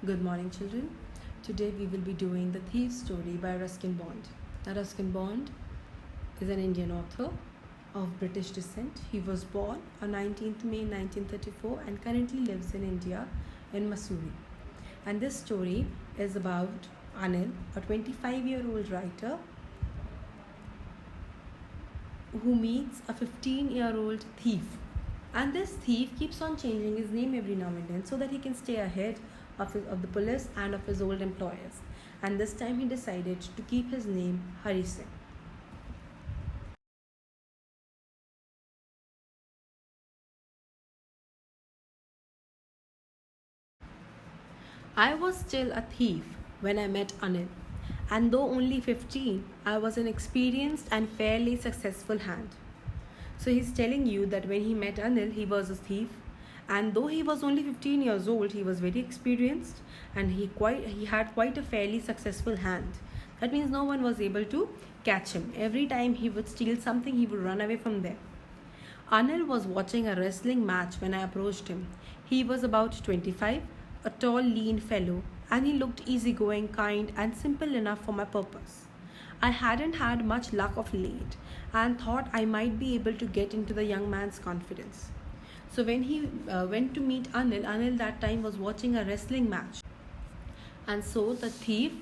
Good morning, children. Today we will be doing The Thief's Story by Ruskin Bond. Now, Ruskin Bond is an Indian author of British descent. He was born on 19th May 1934 and currently lives in India in Mussoorie. And this story is about Anil, a 25-year-old writer who meets a 15-year-old thief. And this thief keeps on changing his name every now and then so that he can stay ahead of the police and of his old employers. And this time he decided to keep his name Hari Singh. I was still a thief when I met Anil, and though only 15, I was an experienced and fairly successful hand. So he's telling you that when he met Anil, he was a thief, and though he was only 15 years old, he was very experienced and he had quite a fairly successful hand. That means no one was able to catch him. Every time he would steal something, he would run away from there. Anil was watching a wrestling match when I approached him. He was about 25, a tall, lean fellow, and he looked easygoing, kind, and simple enough for my purpose. I hadn't had much luck of late and thought I might be able to get into the young man's confidence. So when he went to meet Anil that time was watching a wrestling match. And so the thief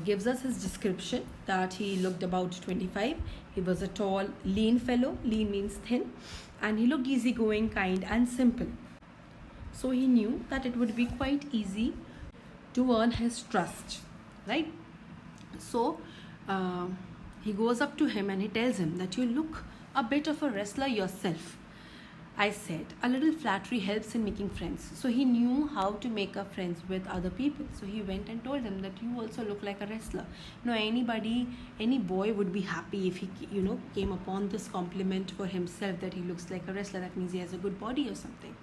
gives us his description that he looked about 25. He was a tall, lean fellow. Lean means thin. And he looked easygoing, kind, and simple. So he knew that it would be quite easy to earn his trust, right? So he goes up to him and he tells him that you look a bit of a wrestler yourself. I said, a little flattery helps in making friends. So he knew how to make up friends with other people. So he went and told him that you also look like a wrestler. Any boy would be happy if he, came upon this compliment for himself that he looks like a wrestler. That means he has a good body or something.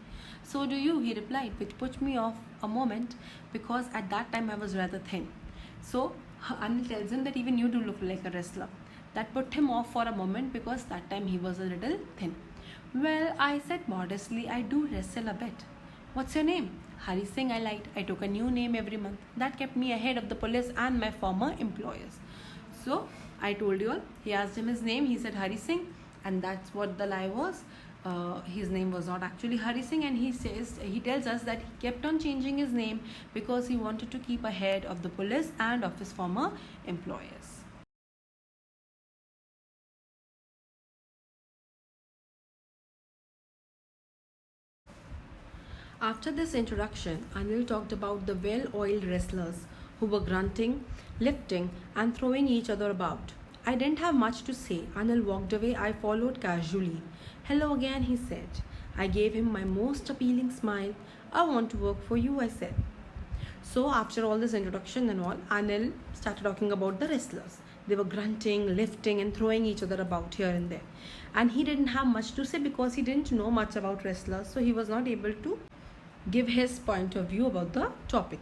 So do you, he replied, which put me off a moment because at that time I was rather thin. So Anil tells him that even you do look like a wrestler. That put him off for a moment because that time he was a little thin. Well, I said modestly, I do wrestle a bit. What's your name? Hari Singh, I lied. I took a new name every month. That kept me ahead of the police and my former employers. So I told you all, he asked him his name. He said Hari Singh, and that's what the lie was. His name was not actually Hari Singh, and he tells us that he kept on changing his name because he wanted to keep ahead of the police and of his former employers. After this introduction, Anil talked about the well-oiled wrestlers who were grunting, lifting, and throwing each other about. I didn't have much to say. Anil walked away. I followed casually. Hello again, he said. I gave him my most appealing smile. I want to work for you, I said. So after all this introduction and all, Anil started talking about the wrestlers. They were grunting, lifting, and throwing each other about here and there. And he didn't have much to say because he didn't know much about wrestlers, so he was not able to give his point of view about the topic.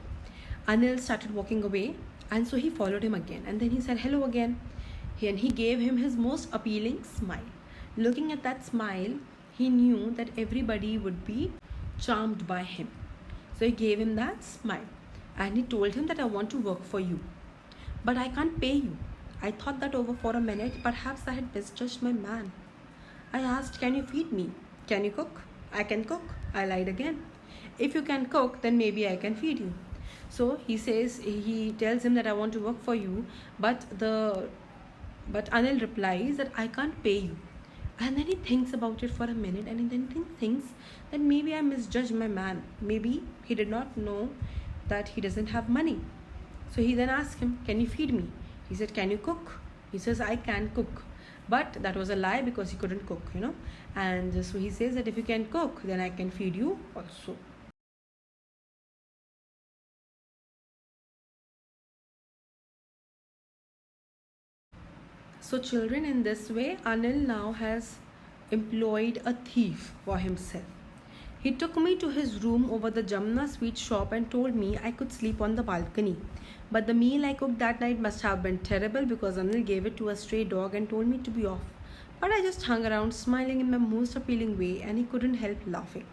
Anil started walking away, and so he followed him again. And then he said hello again. And he gave him his most appealing smile. Looking at that smile, he knew that everybody would be charmed by him. So he gave him that smile. And he told him that I want to work for you. But I can't pay you. I thought that over for a minute. Perhaps I had misjudged my man. I asked, can you feed me? Can you cook? I can cook. I lied again. If you can cook, then maybe I can feed you. So he tells him that I want to work for you, but Anil replies that I can't pay you. And then he thinks about it for a minute, and then he thinks that maybe I misjudged my man. Maybe he did not know that he doesn't have money. So he then asked him, can you feed me? He said, can you cook? He says, I can cook. But that was a lie because he couldn't cook, And so he says that if you can cook, then I can feed you also. So children, in this way, Anil now has employed a thief for himself. He took me to his room over the Jamna sweet shop and told me I could sleep on the balcony. But the meal I cooked that night must have been terrible because Anil gave it to a stray dog and told me to be off. But I just hung around smiling in my most appealing way and he couldn't help laughing.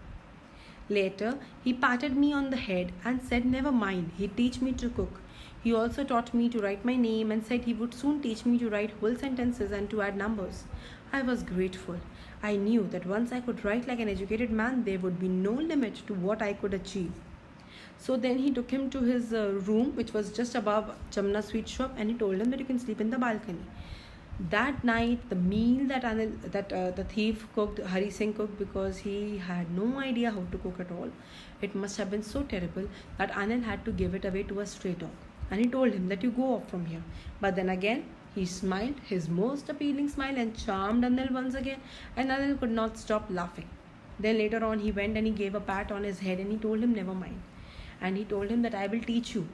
Later, he patted me on the head and said, "Never mind, he'd teach me to cook." He also taught me to write my name and said he would soon teach me to write whole sentences and to add numbers. I was grateful. I knew that once I could write like an educated man, there would be no limit to what I could achieve. So then he took him to his room, which was just above Jamna sweet shop, and he told him that you can sleep in the balcony. That night, the meal that the thief cooked, Hari Singh cooked, because he had no idea how to cook at all. It must have been so terrible that Anil had to give it away to a stray dog. And he told him that you go off from here. But then again, he smiled his most appealing smile and charmed Anil once again, and Anil could not stop laughing. Then later on, he went and he gave a pat on his head and he told him, "Never mind." And he told him that I will teach you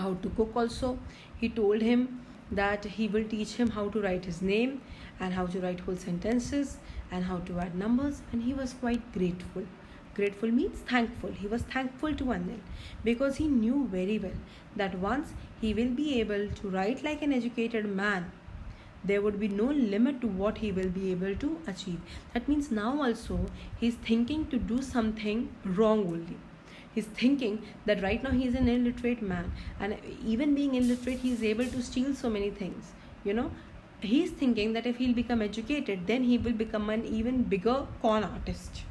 how to cook also. He told him that he will teach him how to write his name and how to write whole sentences and how to add numbers, and he was quite grateful. Grateful means thankful. He was thankful to Anil because he knew very well that once he will be able to write like an educated man, there would be no limit to what he will be able to achieve. That means now also he is thinking to do something wrong only. He's thinking that right now he is an illiterate man, and even being illiterate, he is able to steal so many things. He's thinking that if he'll become educated, then he will become an even bigger con artist.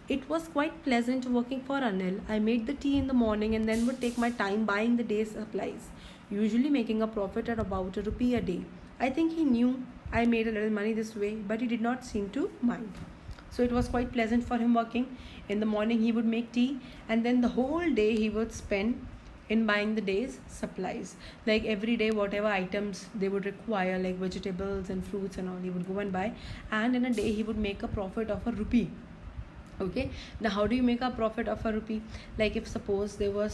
It was quite pleasant working for Anil. I made the tea in the morning and then would take my time buying the day's supplies, usually making a profit at about ₹1 a day. I think he knew I made a little money this way, but he did not seem to mind. So it was quite pleasant for him working. In the morning he would make tea, and then the whole day he would spend in buying the day's supplies. Like every day, whatever items they would require, like vegetables and fruits and all, he would go and buy. And in a day he would make a profit of ₹1. Okay, now how do you make a profit of ₹1? Like if suppose there were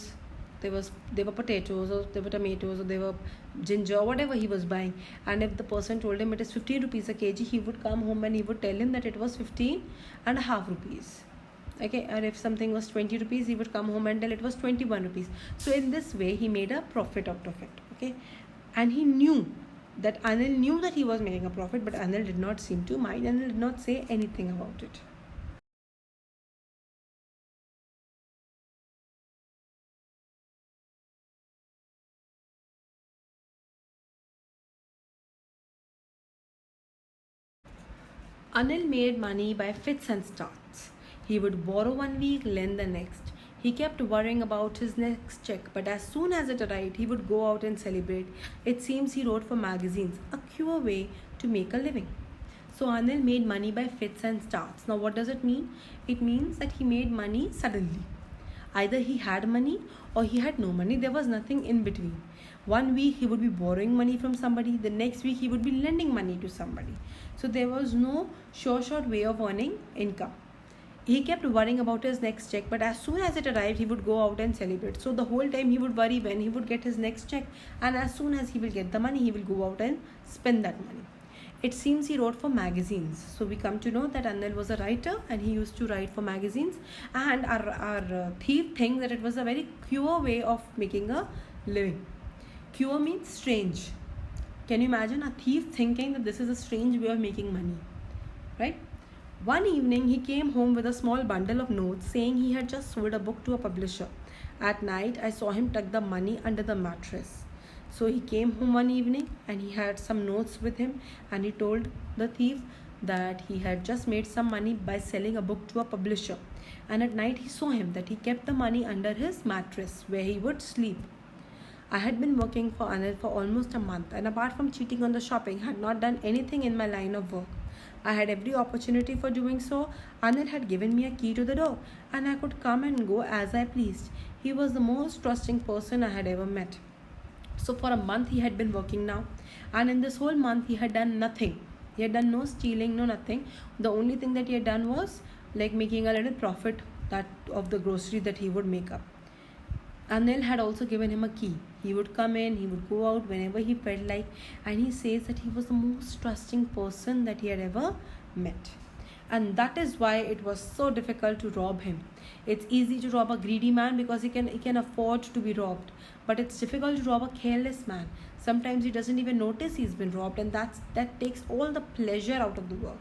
potatoes, or there were tomatoes, or there were ginger, whatever he was buying, and if the person told him it is ₹15 a kg, he would come home and he would tell him that it was 15.5 rupees. Okay, and if something was ₹20, he would come home and tell it was ₹21. So in this way he made a profit out of it. Okay, and he knew that Anil knew that he was making a profit, but Anil did not seem to mind and did not say anything about it. Anil made money by fits and starts. He would borrow 1 week, lend the next. He kept worrying about his next check, but as soon as it arrived, he would go out and celebrate. It seems he wrote for magazines, a pure way to make a living. So Anil made money by fits and starts. Now what does it mean? It means that he made money suddenly. Either he had money or he had no money. There was nothing in between. 1 week he would be borrowing money from somebody, the next week he would be lending money to somebody. So there was no short way of earning income. He kept worrying about his next check, but as soon as it arrived, he would go out and celebrate. So the whole time he would worry when he would get his next check, and as soon as he will get the money, he will go out and spend that money. It seems he wrote for magazines. So we come to know that Anil was a writer and he used to write for magazines, and our thief thinks that it was a very pure way of making a living. Pure means strange. Can you imagine a thief thinking that this is a strange way of making money, right? One evening he came home with a small bundle of notes saying he had just sold a book to a publisher. At night I saw him tuck the money under the mattress. So he came home one evening and he had some notes with him, and he told the thief that he had just made some money by selling a book to a publisher. And at night he saw him that he kept the money under his mattress where he would sleep. I had been working for Anil for almost a month, and apart from cheating on the shopping, had not done anything in my line of work. I had every opportunity for doing so. Anil had given me a key to the door, and I could come and go as I pleased. He was the most trusting person I had ever met. So for a month he had been working now, and in this whole month he had done nothing. He had done no stealing, no nothing. The only thing that he had done was like making a little profit that of the grocery that he would make up. Anil had also given him a key. He would come in, he would go out whenever he felt like, and he says that he was the most trusting person that he had ever met. And that is why it was so difficult to rob him. It's easy to rob a greedy man because he can afford to be robbed, but it's difficult to rob a careless man. Sometimes he doesn't even notice he's been robbed, and that takes all the pleasure out of the work.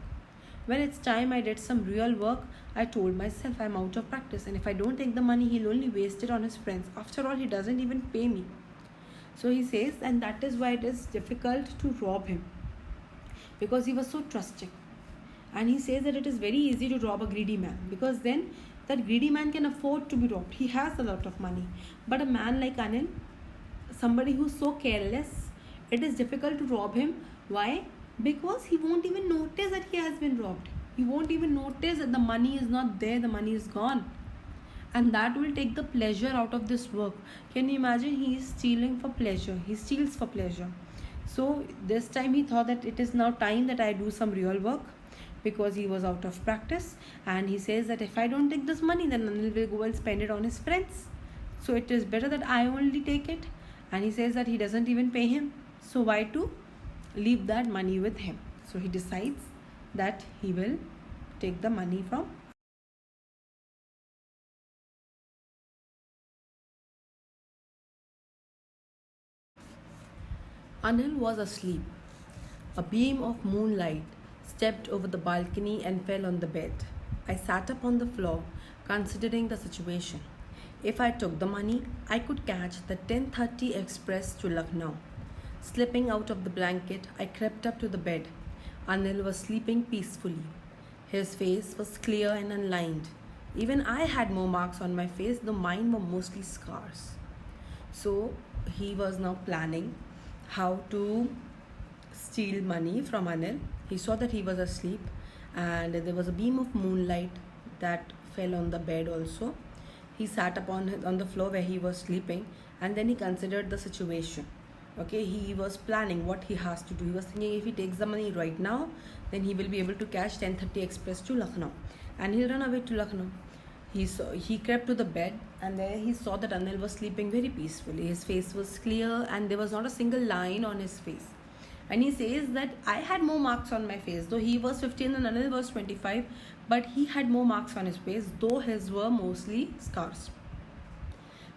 When it's time I did some real work, I told myself I'm out of practice, and if I don't take the money, he'll only waste it on his friends. After all, he doesn't even pay me. So he says, and that is why it is difficult to rob him, because he was so trusting. And he says that it is very easy to rob a greedy man, because then that greedy man can afford to be robbed. He has a lot of money. But a man like Anil, somebody who's so careless, it is difficult to rob him. Why? Because he won't even notice that he has been robbed. He won't even notice that the money is not there, the money is gone. And that will take the pleasure out of this work. Can you imagine? He is stealing for pleasure. He steals for pleasure. So this time he thought that it is now time that I do some real work, because he was out of practice. And he says that if I don't take this money, then Anil will go and spend it on his friends. So it is better that I only take it. And he says that he doesn't even pay him. So why to leave that money with him? So he decides that he will take the money from. Anil was asleep. A beam of moonlight stepped over the balcony and fell on the bed. I sat up on the floor, considering the situation. If I took the money, I could catch the 10:30 express to Lucknow. Slipping out of the blanket, I crept up to the bed. Anil was sleeping peacefully. His face was clear and unlined. Even I had more marks on my face, though mine were mostly scars. So he was now planning how to steal money from Anil. He saw that he was asleep, and there was a beam of moonlight that fell on the bed also. He sat up on the floor where he was sleeping, and then he considered the situation. Okay, he was planning what he has to do. He was thinking if he takes the money right now, then he will be able to catch 10:30 express to Lucknow, and he'll run away to Lucknow. He crept to the bed, and there he saw that Anil was sleeping very peacefully. His face was clear, and there was not a single line on his face. And he says that I had more marks on my face, though he was 15 and Anil was 25, but he had more marks on his face, though his were mostly scars.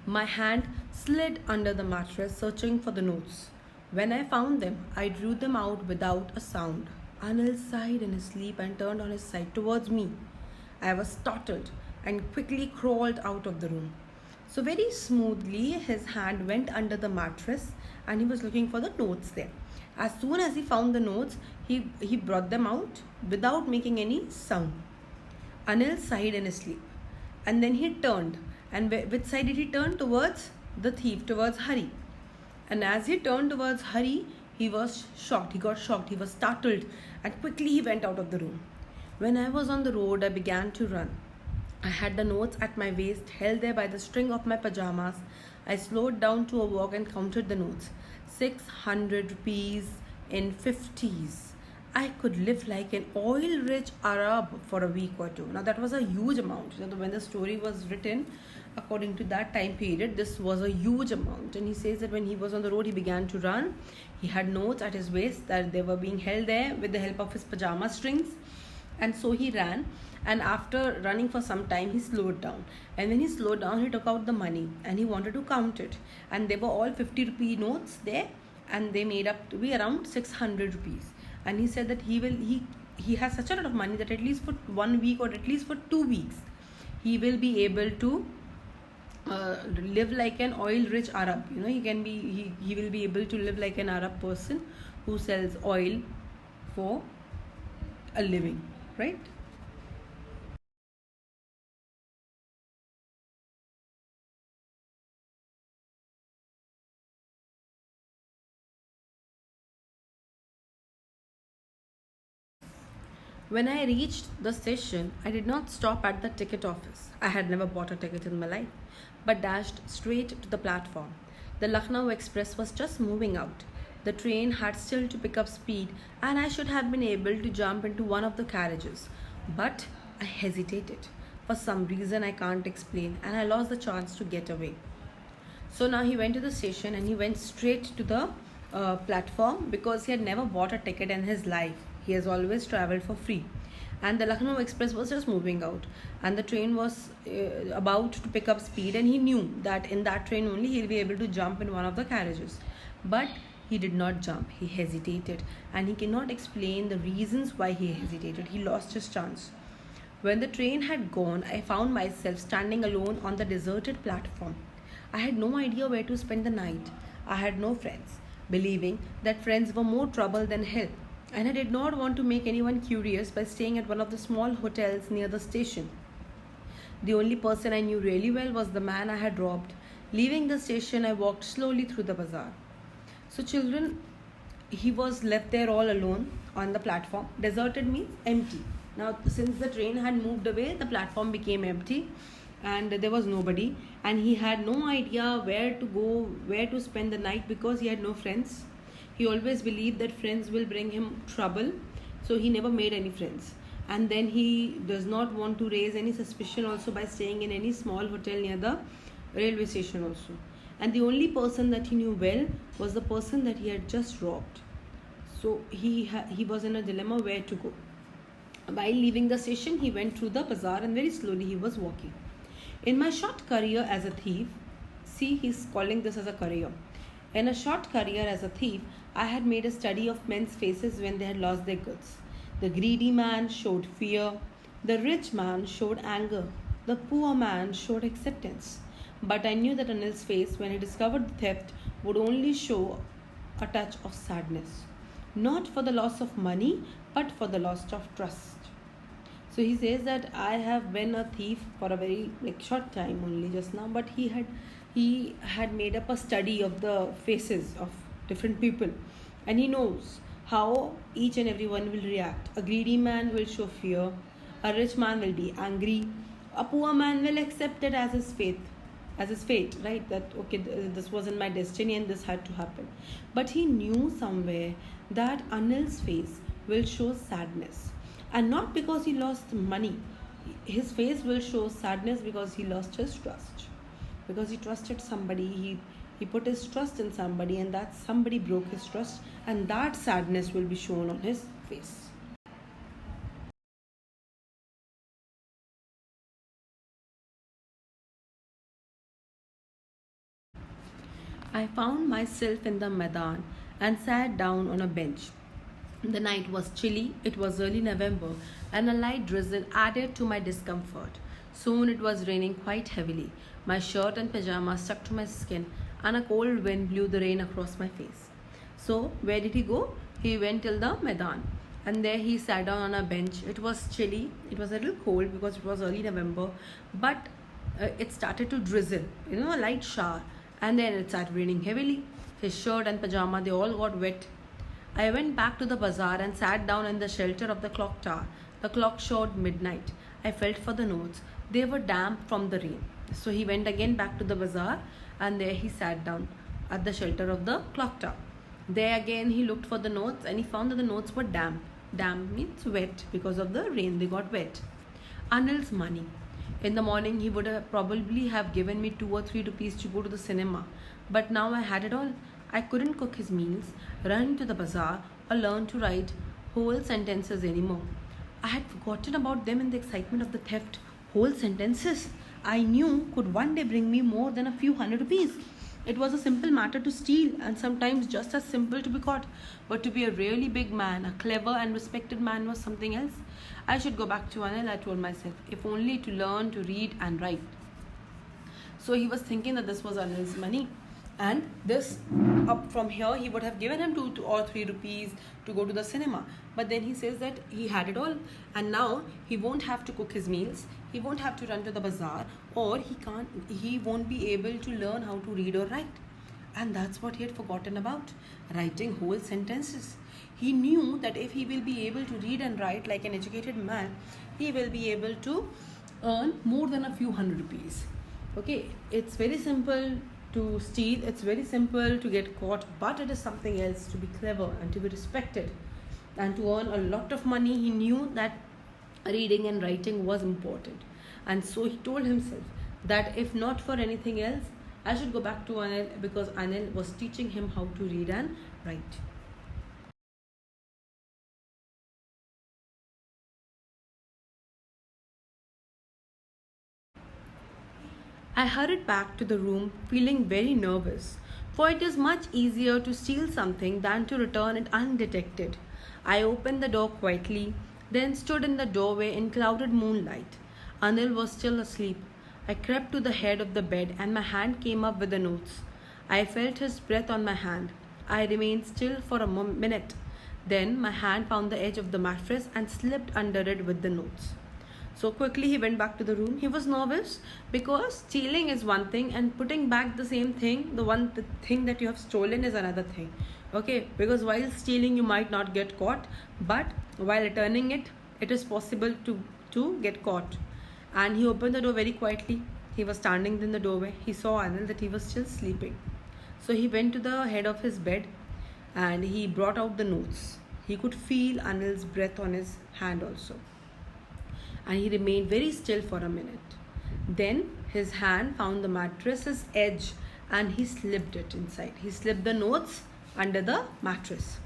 My hand slid under the mattress, searching for the notes. When I found them, I drew them out without a sound. Anil sighed in his sleep and turned on his side towards me. I was startled and quickly crawled out of the room. So very smoothly, his hand went under the mattress, and he was looking for the notes there. As soon as he found the notes, he brought them out without making any sound. Anil sighed in his sleep, and then he turned. And which side did he turn? Towards the thief, towards Hari. And as he turned towards Hari, he was shocked. He got shocked. He was startled, and quickly he went out of the room. When I was on the road, I began to run. I had the notes at my waist, held there by the string of my pajamas. I slowed down to a walk and counted the notes. 600 rupees in 50s. I could live like an oil-rich Arab for a week or two. Now that was a huge amount. When the story was written, according to that time period, this was a huge amount. And he says that when he was on the road, he began to run. He had notes at his waist that they were being held there with the help of his pajama strings. And so he ran, and after running for some time, he slowed down. And when he slowed down, he took out the money and he wanted to count it. And they were all 50 rupee notes there, and they made up to be around 600 rupees. And he said that he has such a lot of money that at least for 1 week or at least for 2 weeks, he will be able to live like an oil-rich Arab. He will be able to live like an Arab person who sells oil for a living, right? When I reached the station, I did not stop at the ticket office. I had never bought a ticket in my life, but dashed straight to the platform. The Lucknow Express was just moving out. The train had still to pick up speed, and I should have been able to jump into one of the carriages. But I hesitated. For some reason I can't explain, and I lost the chance to get away. So now he went to the station, and he went straight to the platform, because he had never bought a ticket in his life. He has always traveled for free. And the Lucknow Express was just moving out, and the train was about to pick up speed, and he knew that in that train only he'll be able to jump in one of the carriages. But He did not jump, he hesitated, and he cannot explain the reasons why he hesitated. He lost his chance. When the train had gone, I found myself standing alone on the deserted platform. I had no idea where to spend the night. I had no friends, believing that friends were more trouble than help. And I did not want to make anyone curious by staying at one of the small hotels near the station. The only person I knew really well was the man I had robbed. Leaving the station, I walked slowly through the bazaar. So, children, he was left there all alone on the platform. Deserted means empty. Now, since the train had moved away, the platform became empty and there was nobody. And he had no idea where to go, where to spend the night because he had no friends. He always believed that friends will bring him trouble, so he never made any friends. And then he does not want to raise any suspicion also by staying in any small hotel near the railway station also. And the only person that he knew well was the person that he had just robbed. So he was in a dilemma where to go. While leaving the station, he went through the bazaar and very slowly he was walking. In my short career as a thief, see, he's calling this as a career. In a short career as a thief, I had made a study of men's faces when they had lost their goods. The greedy man showed fear, the rich man showed anger, the poor man showed acceptance. But I knew that Anil's face, when he discovered the theft, would only show a touch of sadness. Not for the loss of money, but for the loss of trust. So he says that I have been a thief for a very short time only just now, but he had made up a study of the faces of different people, and he knows how each and every one will react. A greedy man will show fear, a rich man will be angry, a poor man will accept it as his fate, right? That okay, this was in my destiny and this had to happen. But he knew somewhere that Anil's face will show sadness, and not because he lost money. His face will show sadness because he lost his trust, because he trusted somebody. He put his trust in somebody, and that somebody broke his trust, and that sadness will be shown on his face. I found myself in the Maidan and sat down on a bench. The night was chilly, it was early November, and a light drizzle added to my discomfort. Soon it was raining quite heavily. My shirt and pajamas stuck to my skin, and a cold wind blew the rain across my face. So, where did he go? He went till the Maidan, and there he sat down on a bench. It was chilly, it was a little cold because it was early November, but it started to drizzle, a light shower, and then it started raining heavily. His shirt and pajama, they all got wet. I went back to the bazaar and sat down in the shelter of the clock tower. The clock showed midnight. I felt for the notes. They were damp from the rain. So he went again back to the bazaar, and there he sat down at the shelter of the clock tower. There again he looked for the notes, and he found that the notes were damp. Damp means wet because of the rain, they got wet. Anil's money. In the morning, he would have probably have given me 2 or 3 rupees to go to the cinema. But now I had it all. I couldn't cook his meals, run to the bazaar, or learn to write whole sentences anymore. I had forgotten about them in the excitement of the theft. Whole sentences I knew could one day bring me more than a few hundred rupees. It was a simple matter to steal, and sometimes just as simple to be caught. But to be a really big man, a clever and respected man, was something else. I should go back to Anil, I told myself, if only to learn to read and write. So he was thinking that this was Anil's money, and this up from here he would have given him 2 or 3 rupees to go to the cinema. But then he says that he had it all, and now he won't have to cook his meals, he won't have to run to the bazaar, or he won't be able to learn how to read or write. And that's what he had forgotten about, writing whole sentences. He knew that if he will be able to read and write like an educated man, he will be able to earn more than a few hundred rupees. Okay, it's very simple to steal, it's very simple to get caught, but it is something else to be clever and to be respected and to earn a lot of money. He knew that reading and writing was important, and so he told himself that if not for anything else, I should go back to Anil, because Anil was teaching him how to read and write. I hurried back to the room feeling very nervous. For it is much easier to steal something than to return it undetected. I opened the door quietly, then stood in the doorway in clouded moonlight. Anil was still asleep. I crept to the head of the bed and my hand came up with the notes. I felt his breath on my hand. I remained still for a minute. Then my hand found the edge of the mattress and slipped under it with the notes. So quickly he went back to the room. He was nervous because stealing is one thing and putting back the same thing, the thing that you have stolen is another thing. Okay, because while stealing you might not get caught, but while returning it, it is possible to get caught. And he opened the door very quietly. He was standing in the doorway. He saw Anil that he was still sleeping. So he went to the head of his bed and he brought out the notes. He could feel Anil's breath on his hand also. And he remained very still for a minute. Then his hand found the mattress's edge and he slipped it inside. He slipped the notes under the mattress.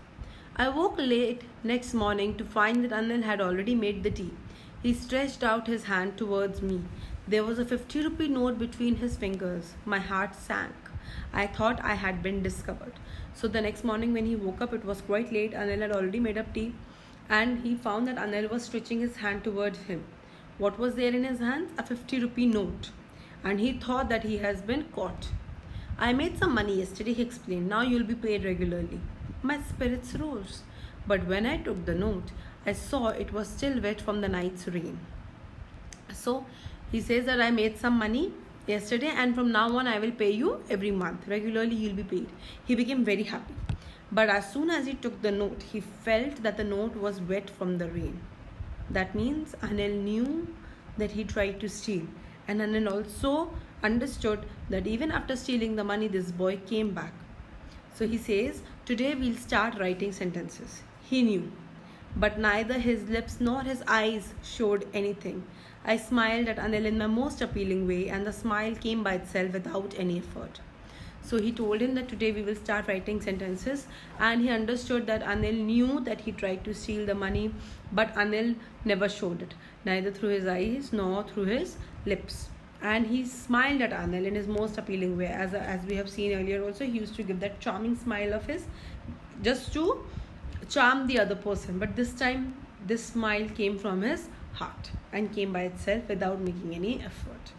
I woke late next morning to find that Anil had already made the tea. He stretched out his hand towards me. There was a 50-rupee note between his fingers. My heart sank. I thought I had been discovered. So the next morning when he woke up, it was quite late. Anil had already made up tea and he found that Anil was stretching his hand towards him. What was there in his hands? A 50-rupee note. And he thought that he has been caught. I made some money yesterday, he explained. Now you'll be paid regularly. My spirits rose. But when I took the note, I saw it was still wet from the night's rain. So he says that I made some money yesterday and from now on I will pay you every month. Regularly you'll be paid. He became very happy. But as soon as he took the note, he felt that the note was wet from the rain. That means Anil knew that he tried to steal. And Anil also understood that even after stealing the money, this boy came back. So he says, today we'll start writing sentences. He knew. But neither his lips nor his eyes showed anything. I smiled at Anil in my most appealing way and the smile came by itself without any effort. So he told him that today we will start writing sentences and he understood that Anil knew that he tried to steal the money, but Anil never showed it, neither through his eyes nor through his lips. And he smiled at Anil in his most appealing way. As we have seen earlier also, he used to give that charming smile of his just to charm the other person. But this time, this smile came from his heart and came by itself without making any effort.